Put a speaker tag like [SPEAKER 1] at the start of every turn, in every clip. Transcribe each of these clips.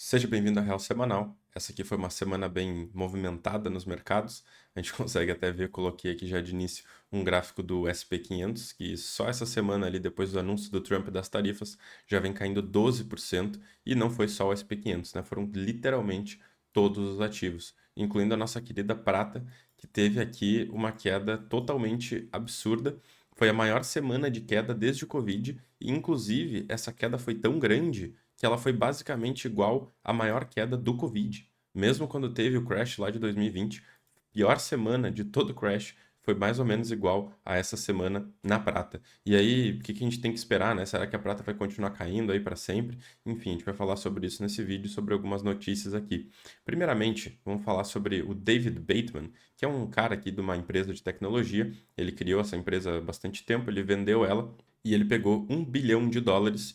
[SPEAKER 1] Seja bem-vindo à Real Semanal. Essa aqui foi uma semana bem movimentada nos mercados. A gente consegue até ver, coloquei aqui já de início um gráfico do SP500, que só essa semana ali, depois do anúncio do Trump das tarifas, já vem caindo 12%, e não foi só o SP500, né? Foram literalmente todos os ativos, incluindo a nossa querida prata, que teve aqui uma queda totalmente absurda. Foi a maior semana de queda desde o Covid, e inclusive essa queda foi tão grande que ela foi basicamente igual à maior queda do Covid. Mesmo quando teve o crash lá de 2020, pior semana de todo o crash foi mais ou menos igual a essa semana na prata. E aí, o que que a gente tem que esperar, né? Será que a prata vai continuar caindo aí para sempre? Enfim, a gente vai falar sobre isso nesse vídeo, sobre algumas notícias aqui. Primeiramente, vamos falar sobre o David Bateman, que é um cara aqui de uma empresa de tecnologia. Ele criou essa empresa há bastante tempo, ele vendeu ela e ele pegou US$ 1 bilhão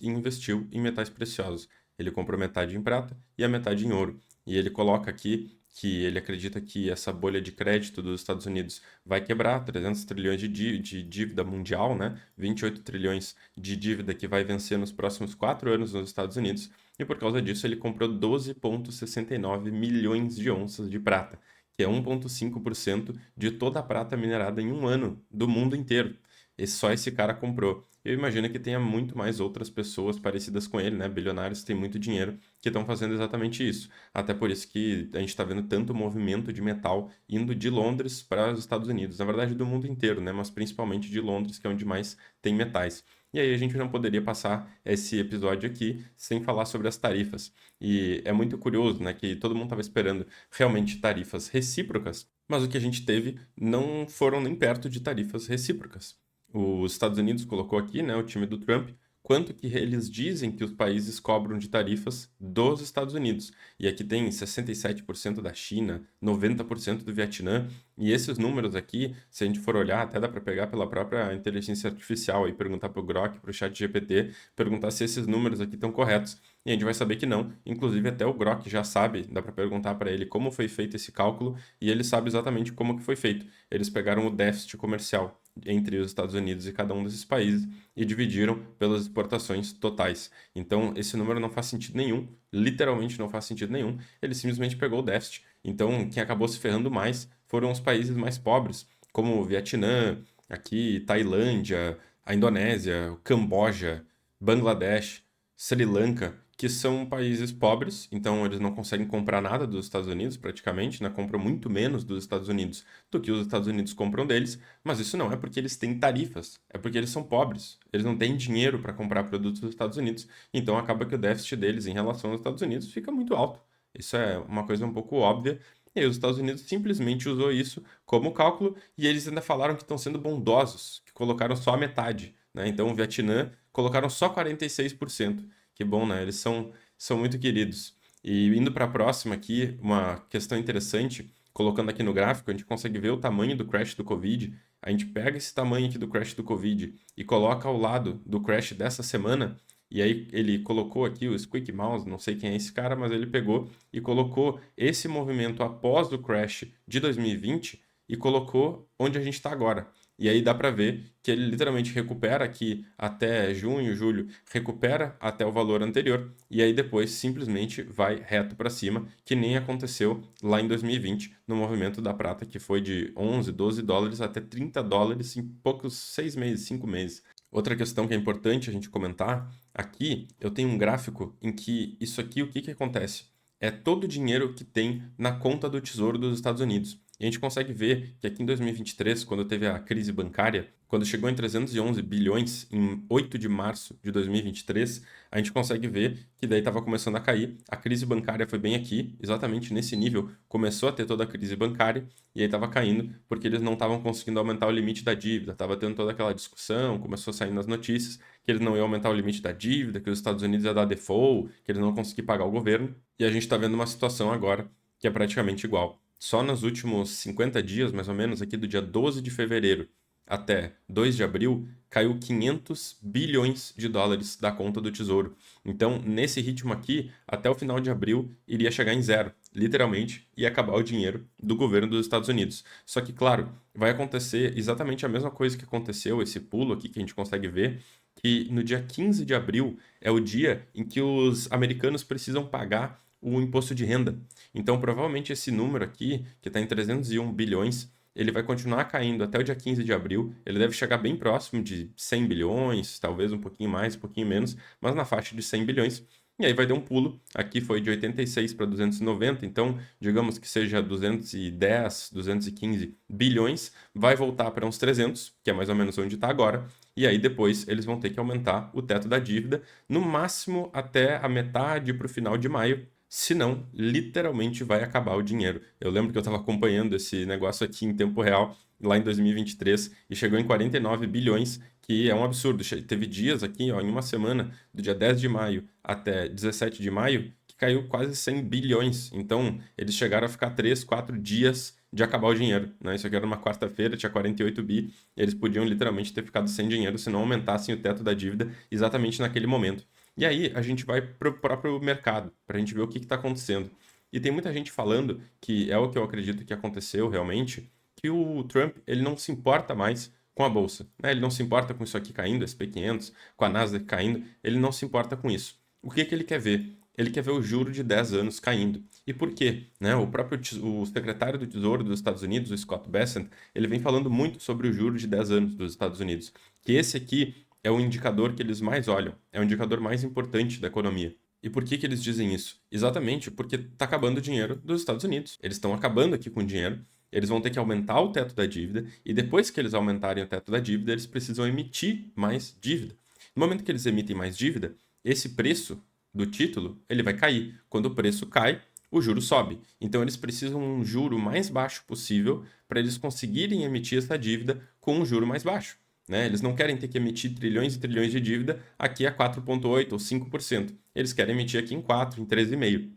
[SPEAKER 1] e investiu em metais preciosos. Ele comprou metade em prata e a metade em ouro. E ele coloca aqui que ele acredita que essa bolha de crédito dos Estados Unidos vai quebrar 300 trilhões de dívida mundial, né? 28 trilhões de dívida que vai vencer nos próximos 4 anos nos Estados Unidos. E por causa disso, ele comprou 12,69 milhões de onças de prata, que é 1,5% de toda a prata minerada em um ano do mundo inteiro. E só esse cara comprou. Eu imagino que tenha muito mais outras pessoas parecidas com ele, né? Bilionários que têm muito dinheiro que estão fazendo exatamente isso. Até por isso que a gente está vendo tanto movimento de metal indo de Londres para os Estados Unidos. Na verdade, do mundo inteiro, né? Mas principalmente de Londres, que é onde mais tem metais. E aí a gente não poderia passar esse episódio aqui sem falar sobre as tarifas. E é muito curioso, né, que todo mundo estava esperando realmente tarifas recíprocas, mas o que a gente teve não foram nem perto de tarifas recíprocas. Os Estados Unidos colocou aqui, né, o time do Trump, quanto que eles dizem que os países cobram de tarifas dos Estados Unidos. E aqui tem 67% da China, 90% do Vietnã, e esses números aqui, se a gente for olhar, até dá para pegar pela própria inteligência artificial e perguntar para o Grok, para o chat GPT, perguntar se esses números aqui estão corretos. E a gente vai saber que não. Inclusive, até o Grok já sabe, dá para perguntar para ele como foi feito esse cálculo, e ele sabe exatamente como que foi feito. Eles pegaram o déficit comercial entre os Estados Unidos e cada um desses países e dividiram pelas exportações totais. Então, esse número não faz sentido nenhum, literalmente não faz sentido nenhum. Ele simplesmente pegou o déficit. Então, quem acabou se ferrando mais foram os países mais pobres, como o Vietnã, aqui Tailândia, a Indonésia, o Camboja, Bangladesh, Sri Lanka, que são países pobres, então eles não conseguem comprar nada dos Estados Unidos praticamente, né? Compram muito menos dos Estados Unidos do que os Estados Unidos compram deles, mas isso não é porque eles têm tarifas, é porque eles são pobres. Eles não têm dinheiro para comprar produtos dos Estados Unidos, então acaba que o déficit deles em relação aos Estados Unidos fica muito alto. Isso é uma coisa um pouco óbvia. E aí os Estados Unidos simplesmente usou isso como cálculo e eles ainda falaram que estão sendo bondosos, que colocaram só a metade, né? Então o Vietnã colocaram só 46%. Que bom, né? Eles são muito queridos. E indo para a próxima aqui, uma questão interessante, colocando aqui no gráfico, a gente consegue ver o tamanho do crash do Covid. A gente pega esse tamanho aqui do crash do Covid e coloca ao lado do crash dessa semana. E aí ele colocou aqui o Squeak Mouse, não sei quem é esse cara, mas ele pegou e colocou esse movimento após o crash de 2020 e colocou onde a gente está agora. E aí dá para ver que ele literalmente recupera aqui até junho, julho, recupera até o valor anterior e aí depois simplesmente vai reto para cima, que nem aconteceu lá em 2020 no movimento da prata, que foi de 11, 12 dólares até 30 dólares em poucos 6 meses, 5 meses. Outra questão que é importante a gente comentar, aqui eu tenho um gráfico em que isso aqui, o que que acontece? É todo o dinheiro que tem na conta do Tesouro dos Estados Unidos. E a gente consegue ver que aqui em 2023, quando teve a crise bancária, quando chegou em 311 bilhões em 8 de março de 2023, a gente consegue ver que daí estava começando a cair. A crise bancária foi bem aqui, exatamente nesse nível, começou a ter toda a crise bancária e aí estava caindo porque eles não estavam conseguindo aumentar o limite da dívida. Estava tendo toda aquela discussão, começou a sair nas notícias que eles não iam aumentar o limite da dívida, que os Estados Unidos ia dar default, que eles não conseguiam pagar o governo. E a gente está vendo uma situação agora que é praticamente igual. Só nos últimos 50 dias, mais ou menos, aqui do dia 12 de fevereiro até 2 de abril, caiu 500 bilhões de dólares da conta do Tesouro. Então, nesse ritmo aqui, até o final de abril, iria chegar em zero, literalmente, e acabar o dinheiro do governo dos Estados Unidos. Só que, claro, vai acontecer exatamente a mesma coisa que aconteceu, esse pulo aqui que a gente consegue ver, que no dia 15 de abril é o dia em que os americanos precisam pagar o imposto de renda. Então, provavelmente esse número aqui, que está em 301 bilhões, ele vai continuar caindo até o dia 15 de abril. Ele deve chegar bem próximo de 100 bilhões, talvez um pouquinho mais, um pouquinho menos, mas na faixa de 100 bilhões. E aí vai dar um pulo. Aqui foi de 86 para 290, então digamos que seja 210, 215 bilhões, vai voltar para uns 300, que é mais ou menos onde está agora. E aí depois eles vão ter que aumentar o teto da dívida, no máximo até a metade para o final de maio. Senão, literalmente vai acabar o dinheiro. Eu lembro que eu estava acompanhando esse negócio aqui em tempo real, lá em 2023, e chegou em 49 bilhões, que é um absurdo. Teve dias aqui, ó, em uma semana, do dia 10 de maio até 17 de maio, que caiu quase 100 bilhões. Então, eles chegaram a ficar 3, 4 dias de acabar o dinheiro, né? Isso aqui era uma quarta-feira, tinha 48 bi, e eles podiam literalmente ter ficado sem dinheiro se não aumentassem o teto da dívida exatamente naquele momento. E aí a gente vai para o próprio mercado, para a gente ver o que está acontecendo. E tem muita gente falando, que é o que eu acredito que aconteceu realmente, que o Trump ele não se importa mais com a bolsa, né? Ele não se importa com isso aqui caindo, SP500, com a Nasdaq caindo, ele não se importa com isso. O que ele quer ver? Ele quer ver o juro de 10 anos caindo. E por quê? Né? O secretário do Tesouro dos Estados Unidos, o Scott Bessent, ele vem falando muito sobre o juro de 10 anos dos Estados Unidos. Que esse aqui é o indicador que eles mais olham, é o indicador mais importante da economia. E por que eles dizem isso? Exatamente porque está acabando o dinheiro dos Estados Unidos. Eles estão acabando aqui com o dinheiro, eles vão ter que aumentar o teto da dívida, e depois que eles aumentarem o teto da dívida, eles precisam emitir mais dívida. No momento que eles emitem mais dívida, esse preço do título ele vai cair. Quando o preço cai, o juro sobe. Então eles precisam um juro mais baixo possível para eles conseguirem emitir essa dívida com um juro mais baixo. Né? Eles não querem ter que emitir trilhões e trilhões de dívida aqui a 4,8% ou 5%. Eles querem emitir aqui em 4%, em 13,5%.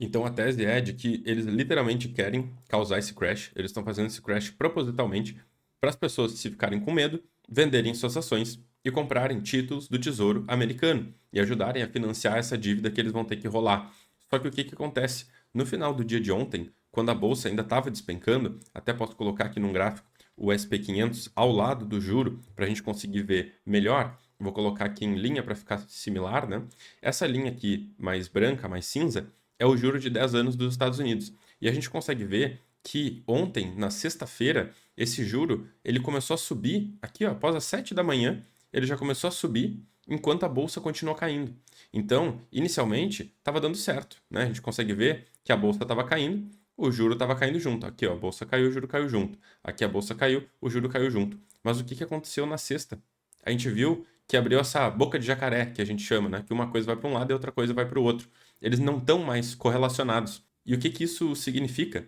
[SPEAKER 1] Então a tese é de que eles literalmente querem causar esse crash, eles estão fazendo esse crash propositalmente para as pessoas, se ficarem com medo, venderem suas ações e comprarem títulos do Tesouro americano e ajudarem a financiar essa dívida que eles vão ter que rolar. Só que o que acontece? No final do dia de ontem, quando a bolsa ainda estava despencando, até posso colocar aqui num gráfico o SP500 ao lado do juro para a gente conseguir ver melhor. Vou colocar aqui em linha para ficar similar, né? Essa linha aqui mais branca, mais cinza, é o juro de 10 anos dos Estados Unidos. E a gente consegue ver que ontem, na sexta-feira, esse juro ele começou a subir, aqui ó, após as 7 da manhã, ele já começou a subir enquanto a bolsa continuou caindo. Então, inicialmente, estava dando certo, né? A gente consegue ver que a bolsa estava caindo, o juro estava caindo junto. Aqui ó, a bolsa caiu, o juro caiu junto. Aqui a bolsa caiu, o juro caiu junto. Mas o que aconteceu na sexta? A gente viu que abriu essa boca de jacaré, que a gente chama, né? Que uma coisa vai para um lado e outra coisa vai para o outro. Eles não estão mais correlacionados. E o que isso significa?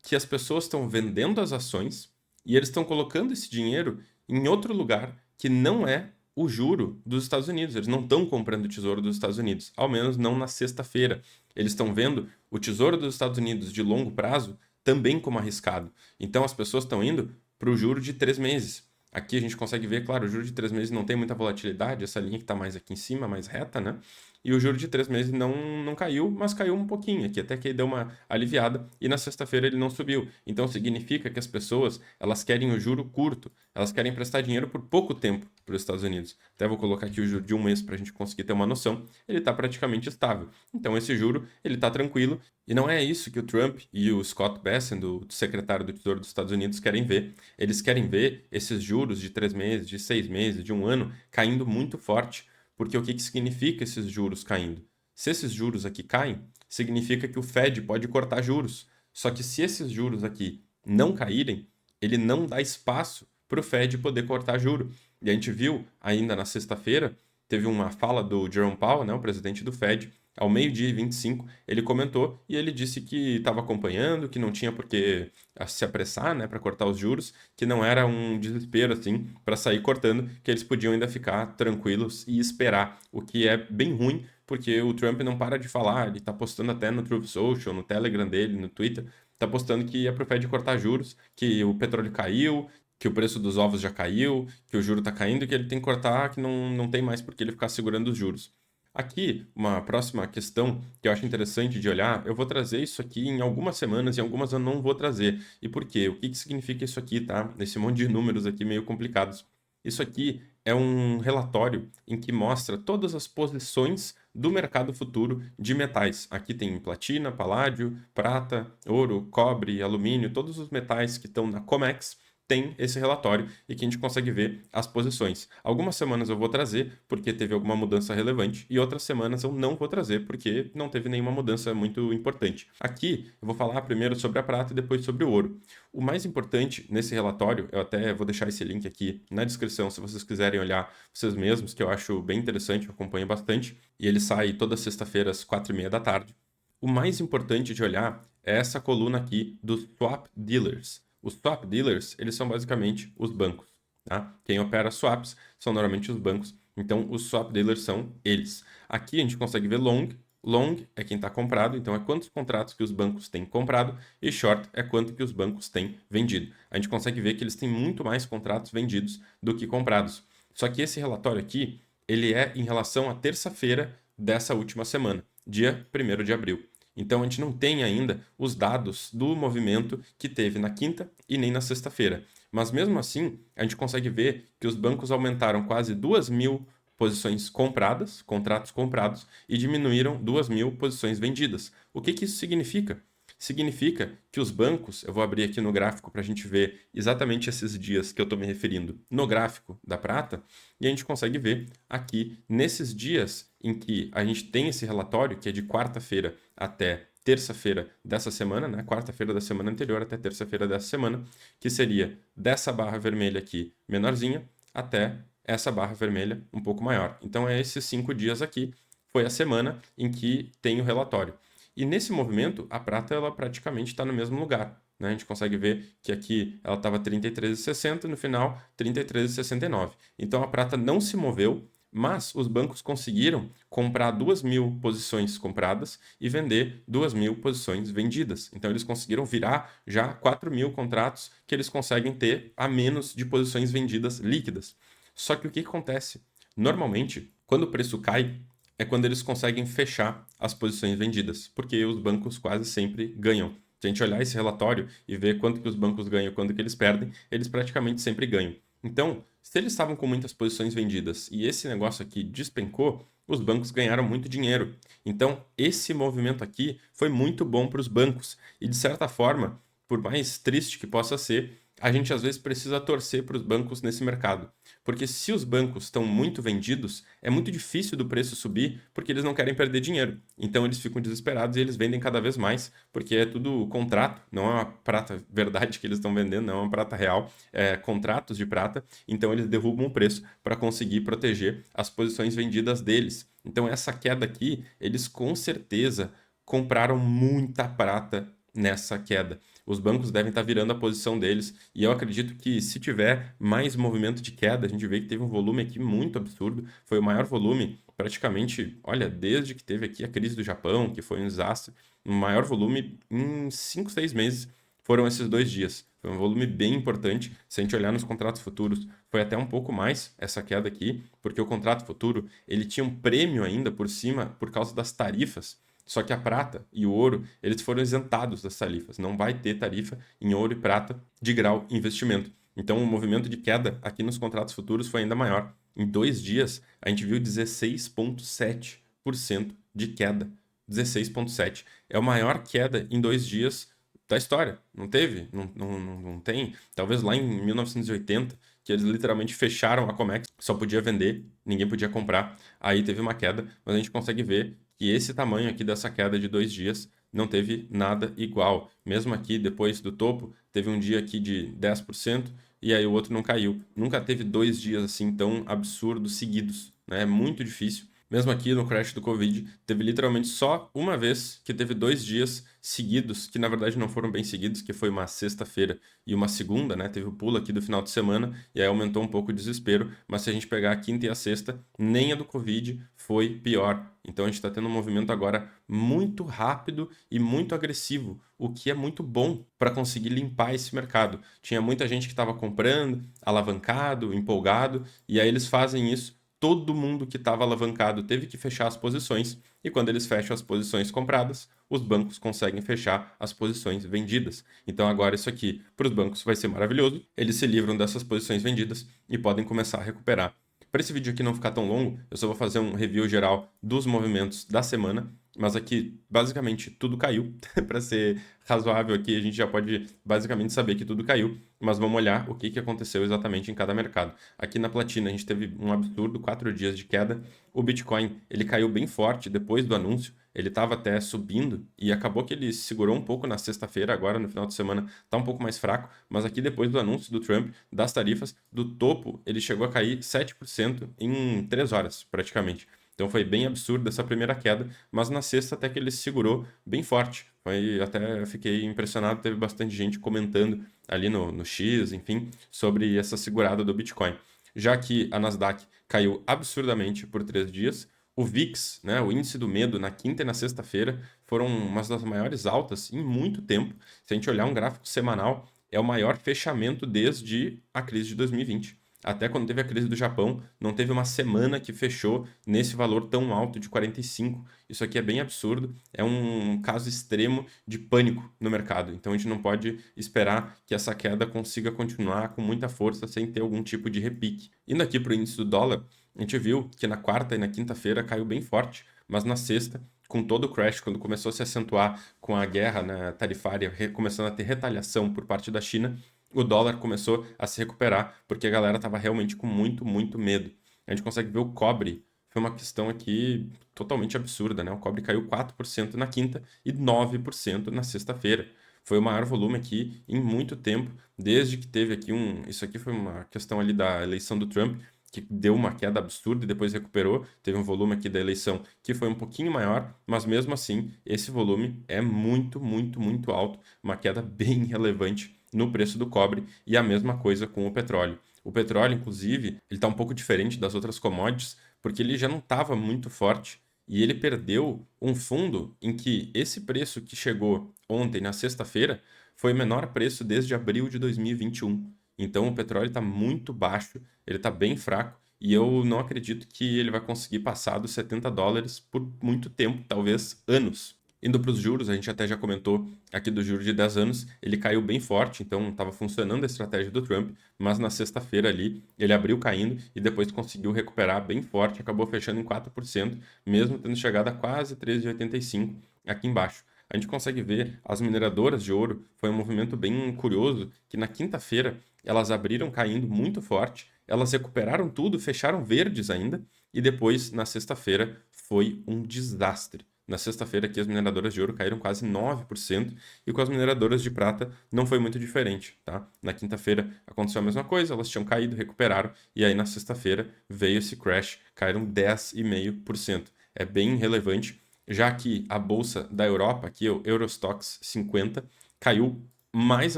[SPEAKER 1] Que as pessoas estão vendendo as ações e eles estão colocando esse dinheiro em outro lugar que não é o juro dos Estados Unidos. Eles não estão comprando o tesouro dos Estados Unidos, ao menos não na sexta-feira. Eles estão vendo o tesouro dos Estados Unidos de longo prazo também como arriscado. Então as pessoas estão indo para o juro de 3 meses. Aqui a gente consegue ver, claro, o juro de 3 meses não tem muita volatilidade, essa linha que está mais aqui em cima, mais reta, né? E o juro de 3 meses não caiu, mas caiu um pouquinho aqui, até que deu uma aliviada, e na sexta-feira ele não subiu. Então significa que as pessoas, elas querem o juro curto, elas querem prestar dinheiro por pouco tempo para os Estados Unidos. Até vou colocar aqui o juro de um mês para a gente conseguir ter uma noção, ele está praticamente estável. Então esse juro, ele está tranquilo, e não é isso que o Trump e o Scott Bessent, o secretário do Tesouro dos Estados Unidos, querem ver. Eles querem ver esses juros de 3 meses, de 6 meses, de um ano, caindo muito forte. Porque o que significa esses juros caindo? Se esses juros aqui caem, significa que o Fed pode cortar juros. Só que se esses juros aqui não caírem, ele não dá espaço para o Fed poder cortar juro. E a gente viu ainda na sexta-feira, teve uma fala do Jerome Powell, né, o presidente do Fed, ao meio-dia e 25, ele comentou e ele disse que estava acompanhando, que não tinha por que se apressar, né, para cortar os juros, que não era um desespero assim para sair cortando, que eles podiam ainda ficar tranquilos e esperar, o que é bem ruim, porque o Trump não para de falar, ele está postando até no Truth Social, no Telegram dele, no Twitter, está postando que é pro Fed cortar juros, que o petróleo caiu, que o preço dos ovos já caiu, que o juro está caindo e que ele tem que cortar, que não tem mais por que ele ficar segurando os juros. Aqui, uma próxima questão que eu acho interessante de olhar, eu vou trazer isso aqui em algumas semanas e em algumas eu não vou trazer. E por quê? O que significa isso aqui, tá? Esse monte de números aqui meio complicados. Isso aqui é um relatório em que mostra todas as posições do mercado futuro de metais. Aqui tem platina, paládio, prata, ouro, cobre, alumínio, todos os metais que estão na COMEX tem esse relatório e que a gente consegue ver as posições. Algumas semanas eu vou trazer porque teve alguma mudança relevante e outras semanas eu não vou trazer porque não teve nenhuma mudança muito importante. Aqui eu vou falar primeiro sobre a prata e depois sobre o ouro. O mais importante nesse relatório, eu até vou deixar esse link aqui na descrição se vocês quiserem olhar vocês mesmos, que eu acho bem interessante, eu acompanho bastante, e ele sai toda sexta-feira às 4:30 da tarde. O mais importante de olhar é essa coluna aqui dos swap dealers. Os swap dealers, eles são basicamente os bancos, tá? Quem opera swaps são normalmente os bancos, então os swap dealers são eles. Aqui a gente consegue ver long. Long é quem está comprado, então é quantos contratos que os bancos têm comprado, e short é quanto que os bancos têm vendido. A gente consegue ver que eles têm muito mais contratos vendidos do que comprados. Só que esse relatório aqui, ele é em relação à terça-feira dessa última semana, dia 1º de abril. Então a gente não tem ainda os dados do movimento que teve na quinta e nem na sexta-feira. Mas mesmo assim, a gente consegue ver que os bancos aumentaram quase 2.000 posições compradas, contratos comprados, e diminuíram 2.000 posições vendidas. O que isso significa? Significa que os bancos, eu vou abrir aqui no gráfico para a gente ver exatamente esses dias que eu estou me referindo no gráfico da prata, e a gente consegue ver aqui nesses dias em que a gente tem esse relatório, que é de quarta-feira até terça-feira dessa semana, né? Quarta-feira da semana anterior até terça-feira dessa semana, que seria dessa barra vermelha aqui menorzinha até essa barra vermelha um pouco maior. Então é esses 5 dias aqui, foi a semana em que tem o relatório. E nesse movimento, a prata ela praticamente está no mesmo lugar. Né? A gente consegue ver que aqui ela estava 33,60, no final 33,69. Então a prata não se moveu, mas os bancos conseguiram comprar 2.000 posições compradas e vender 2.000 posições vendidas. Então eles conseguiram virar já 4.000 contratos que eles conseguem ter a menos de posições vendidas líquidas. Só que o que acontece? Normalmente, quando o preço cai, é quando eles conseguem fechar as posições vendidas, porque os bancos quase sempre ganham. Se a gente olhar esse relatório e ver quanto que os bancos ganham e quanto que eles perdem, eles praticamente sempre ganham. Então, se eles estavam com muitas posições vendidas e esse negócio aqui despencou, os bancos ganharam muito dinheiro. Então, esse movimento aqui foi muito bom para os bancos. E, de certa forma, por mais triste que possa ser, a gente às vezes precisa torcer para os bancos nesse mercado. Porque se os bancos estão muito vendidos, é muito difícil do preço subir porque eles não querem perder dinheiro. Então eles ficam desesperados e eles vendem cada vez mais, porque é tudo contrato, não é uma prata verdade que eles estão vendendo, não é uma prata real, é contratos de prata. Então eles derrubam o preço para conseguir proteger as posições vendidas deles. Então essa queda aqui, eles com certeza compraram muita prata nessa queda. Os bancos devem estar virando a posição deles e eu acredito que se tiver mais movimento de queda, a gente vê que teve um volume aqui muito absurdo, foi o maior volume praticamente, olha, desde que teve aqui a crise do Japão, que foi um desastre, o maior volume em 5, 6 meses foram esses 2 dias. Foi um volume bem importante. Se a gente olhar nos contratos futuros, foi até um pouco mais essa queda aqui, porque o contrato futuro ele tinha um prêmio ainda por cima por causa das tarifas. Só que a prata e o ouro, eles foram isentados das tarifas. Não vai ter tarifa em ouro e prata de grau investimento. Então, o movimento de queda aqui nos contratos futuros foi ainda maior. Em 2 dias, a gente viu 16,7% de queda. 16,7%. É a maior queda em 2 dias da história. Não teve? Não tem? Talvez lá em 1980, que eles literalmente fecharam a Comex, só podia vender, ninguém podia comprar. Aí teve uma queda, mas a gente consegue ver que esse tamanho aqui dessa queda de 2 dias não teve nada igual. Mesmo aqui, depois do topo, teve um dia aqui de 10% e aí o outro não caiu. Nunca teve 2 dias assim tão absurdos seguidos, né? É muito difícil. Mesmo aqui no crash do Covid, teve literalmente só uma vez que teve 2 dias seguidos, que na verdade não foram bem seguidos, que foi uma sexta-feira e uma segunda, né? Teve o pulo aqui do final de semana e aí aumentou um pouco o desespero, mas se a gente pegar a quinta e a sexta, nem a do Covid foi pior. Então a gente está tendo um movimento agora muito rápido e muito agressivo, o que é muito bom para conseguir limpar esse mercado. Tinha muita gente que estava comprando, alavancado, empolgado, e aí eles fazem isso. Todo mundo que estava alavancado teve que fechar as posições, e quando eles fecham as posições compradas, os bancos conseguem fechar as posições vendidas. Então agora isso aqui para os bancos vai ser maravilhoso, eles se livram dessas posições vendidas e podem começar a recuperar. Para esse vídeo aqui não ficar tão longo, eu só vou fazer um review geral dos movimentos da semana, mas aqui basicamente tudo caiu. Para ser razoável aqui, a gente já pode basicamente saber que tudo caiu, mas vamos olhar o que que aconteceu exatamente em cada mercado. Aqui na Platina a gente teve um absurdo, 4 dias de queda. O Bitcoin, ele caiu bem forte depois do anúncio, ele estava até subindo e acabou que ele segurou um pouco na sexta-feira, agora no final de semana está um pouco mais fraco, mas aqui depois do anúncio do Trump, das tarifas, do topo, ele chegou a cair 7% em 3 horas, praticamente. Então foi bem absurdo essa primeira queda, mas na sexta até que ele segurou bem forte. Foi, até fiquei impressionado, teve bastante gente comentando ali no X, enfim, sobre essa segurada do Bitcoin. Já que a Nasdaq caiu absurdamente por 3 dias, o VIX, né, o índice do medo, na quinta e na sexta-feira foram umas das maiores altas em muito tempo. Se a gente olhar um gráfico semanal, é o maior fechamento desde a crise de 2020. Até quando teve a crise do Japão, não teve uma semana que fechou nesse valor tão alto de 45. Isso aqui é bem absurdo, é um caso extremo de pânico no mercado. Então a gente não pode esperar que essa queda consiga continuar com muita força sem ter algum tipo de repique. Indo aqui para o índice do dólar, a gente viu que na quarta e na quinta-feira caiu bem forte, mas na sexta, com todo o crash, quando começou a se acentuar com a guerra, né, tarifária, começando a ter retaliação por parte da China, o dólar começou a se recuperar, porque a galera estava realmente com muito, muito medo. A gente consegue ver o cobre, foi uma questão aqui totalmente absurda, né? O cobre caiu 4% na quinta e 9% na sexta-feira. Foi o maior volume aqui em muito tempo, desde que teve aqui um. Isso aqui foi uma questão ali da eleição do Trump, que deu uma queda absurda e depois recuperou. Teve um volume aqui da eleição que foi um pouquinho maior, mas mesmo assim, esse volume é muito, muito, muito alto, uma queda bem relevante no preço do cobre e a mesma coisa com o petróleo. O petróleo, inclusive, ele está um pouco diferente das outras commodities, porque ele já não estava muito forte e ele perdeu um fundo em que esse preço que chegou ontem, na sexta-feira, foi o menor preço desde abril de 2021. Então o petróleo está muito baixo, ele está bem fraco e eu não acredito que ele vai conseguir passar dos $70 por muito tempo, talvez anos. Indo para os juros, a gente até já comentou aqui do juro de 10 anos, ele caiu bem forte, então estava funcionando a estratégia do Trump, mas na sexta-feira ali ele abriu caindo e depois conseguiu recuperar bem forte, acabou fechando em 4%, mesmo tendo chegado a quase 3,85 aqui embaixo. A gente consegue ver as mineradoras de ouro, foi um movimento bem curioso, que na quinta-feira elas abriram caindo muito forte, elas recuperaram tudo, fecharam verdes ainda, e depois na sexta-feira foi um desastre. Na sexta-feira aqui as mineradoras de ouro caíram quase 9% e com as mineradoras de prata não foi muito diferente, tá? Na quinta-feira aconteceu a mesma coisa, elas tinham caído, recuperaram e aí na sexta-feira veio esse crash, caíram 10,5%. É bem relevante, já que a bolsa da Europa, aqui o Eurostoxx 50, caiu mais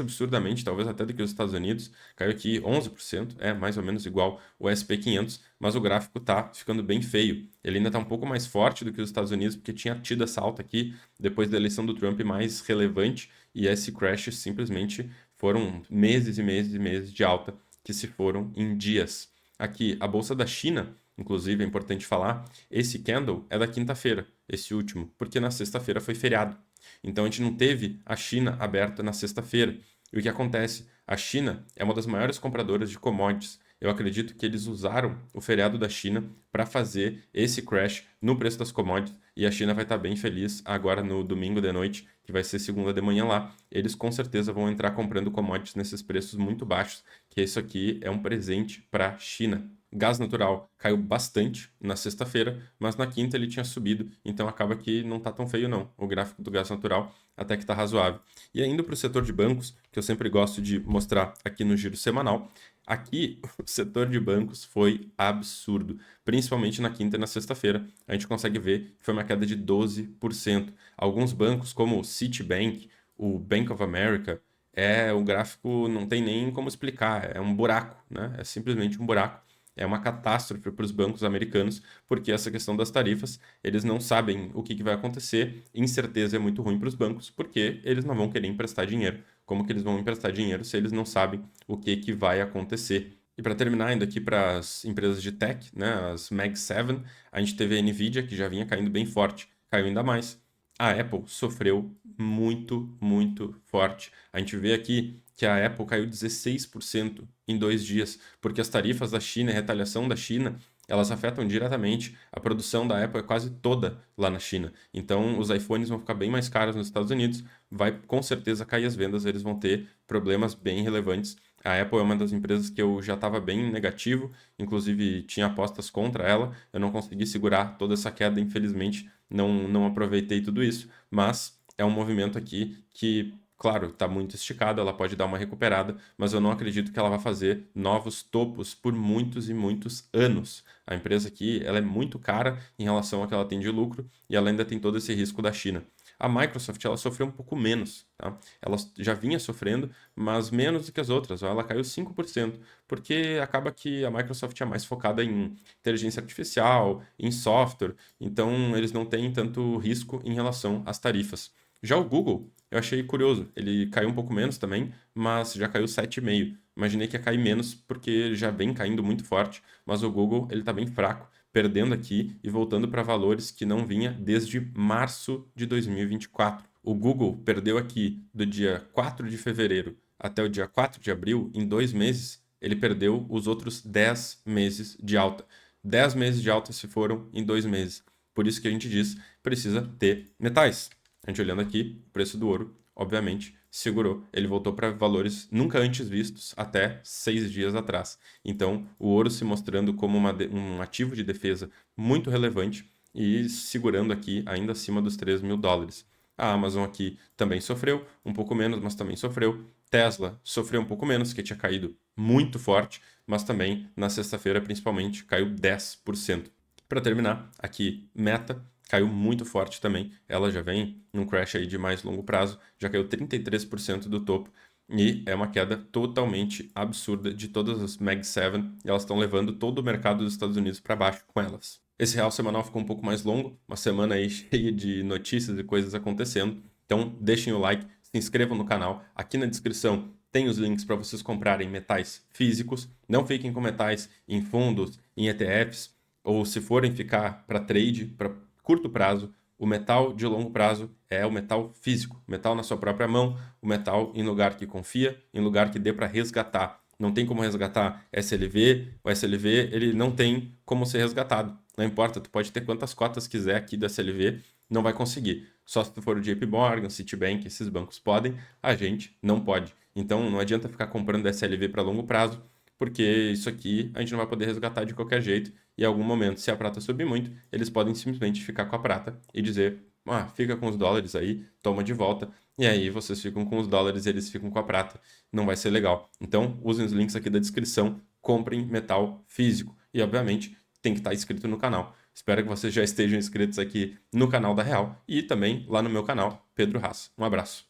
[SPEAKER 1] absurdamente, talvez até do que os Estados Unidos, caiu aqui 11%, é mais ou menos igual o SP 500, mas o gráfico está ficando bem feio. Ele ainda está um pouco mais forte do que os Estados Unidos, porque tinha tido essa alta aqui depois da eleição do Trump mais relevante, e esse crash simplesmente foram meses e meses e meses de alta que se foram em dias. Aqui, a bolsa da China, inclusive é importante falar, esse candle é da quinta-feira, esse último, porque na sexta-feira foi feriado. Então a gente não teve a China aberta na sexta-feira. E o que acontece? A China é uma das maiores compradoras de commodities. Eu acredito que eles usaram o feriado da China para fazer esse crash no preço das commodities e a China vai estar bem feliz agora no domingo de noite, que vai ser segunda de manhã lá. Eles com certeza vão entrar comprando commodities nesses preços muito baixos, que isso aqui é um presente para a China. Gás natural caiu bastante na sexta-feira, mas na quinta ele tinha subido, então acaba que não está tão feio não. O gráfico do gás natural até que está razoável. E indo para o setor de bancos, que eu sempre gosto de mostrar aqui no giro semanal, aqui o setor de bancos foi absurdo, principalmente na quinta e na sexta-feira. A gente consegue ver que foi uma queda de 12%. Alguns bancos, como o Citibank, o Bank of America, o gráfico não tem nem como explicar, é um buraco, né? É simplesmente um buraco. É uma catástrofe para os bancos americanos, porque essa questão das tarifas, eles não sabem o que vai acontecer. Incerteza é muito ruim para os bancos, porque eles não vão querer emprestar dinheiro. Como que eles vão emprestar dinheiro se eles não sabem o que vai acontecer? E para terminar, indo aqui para as empresas de tech, né, as Mag 7, a gente teve a Nvidia, que já vinha caindo bem forte, caiu ainda mais. A Apple sofreu muito, muito forte. A gente vê aqui que a Apple caiu 16% em 2 dias, porque as tarifas da China, a retaliação da China, elas afetam diretamente a produção da Apple, é quase toda lá na China. Então, os iPhones vão ficar bem mais caros nos Estados Unidos, vai com certeza cair as vendas, eles vão ter problemas bem relevantes. A Apple é uma das empresas que eu já estava bem negativo, inclusive tinha apostas contra ela, eu não consegui segurar toda essa queda, infelizmente, não aproveitei tudo isso, mas é um movimento aqui que, claro, está muito esticado, ela pode dar uma recuperada, mas eu não acredito que ela vai fazer novos topos por muitos e muitos anos. A empresa aqui, ela é muito cara em relação ao que ela tem de lucro e ela ainda tem todo esse risco da China. A Microsoft, ela sofreu um pouco menos, tá? Ela já vinha sofrendo, mas menos do que as outras. Ela caiu 5%, porque acaba que a Microsoft é mais focada em inteligência artificial, em software, então eles não têm tanto risco em relação às tarifas. Já o Google, eu achei curioso. Ele caiu um pouco menos também, mas já caiu 7,5. Imaginei que ia cair menos porque já vem caindo muito forte, mas o Google ele está bem fraco, perdendo aqui e voltando para valores que não vinha desde março de 2024. O Google perdeu aqui do dia 4 de fevereiro até o dia 4 de abril, em 2 meses, ele perdeu os outros 10 meses de alta. 10 meses de alta se foram em 2 meses. Por isso que a gente diz, precisa ter metais. A gente olhando aqui, o preço do ouro, obviamente, segurou. Ele voltou para valores nunca antes vistos até 6 dias atrás. Então, o ouro se mostrando como um ativo de defesa muito relevante e segurando aqui ainda acima dos $3.000. A Amazon aqui também sofreu, um pouco menos, mas também sofreu. Tesla sofreu um pouco menos, que tinha caído muito forte, mas também na sexta-feira, principalmente, caiu 10%. Para terminar, aqui Meta caiu muito forte também. Ela já vem num crash aí de mais longo prazo, já caiu 33% do topo e é uma queda totalmente absurda de todas as Mag 7 e elas estão levando todo o mercado dos Estados Unidos para baixo com elas. Esse real semanal ficou um pouco mais longo, uma semana aí cheia de notícias e coisas acontecendo. Então deixem o like, se inscrevam no canal. Aqui na descrição tem os links para vocês comprarem metais físicos. Não fiquem com metais em fundos, em ETFs, ou se forem ficar para trade, para curto prazo, o metal de longo prazo é o metal físico, metal na sua própria mão, o metal em lugar que confia, em lugar que dê para resgatar. Não tem como resgatar SLV, o SLV ele não tem como ser resgatado. Não importa, tu pode ter quantas cotas quiser aqui do SLV, não vai conseguir. Só se tu for o JP Morgan, Citibank, esses bancos podem, a gente não pode. Então não adianta ficar comprando SLV para longo prazo, porque isso aqui a gente não vai poder resgatar de qualquer jeito. E em algum momento, se a prata subir muito, eles podem simplesmente ficar com a prata e dizer: ah, fica com os dólares aí, toma de volta. E aí vocês ficam com os dólares e eles ficam com a prata. Não vai ser legal. Então, usem os links aqui da descrição, comprem metal físico. E, obviamente, tem que estar inscrito no canal. Espero que vocês já estejam inscritos aqui no canal da Real e também lá no meu canal, Pedro Haas. Um abraço.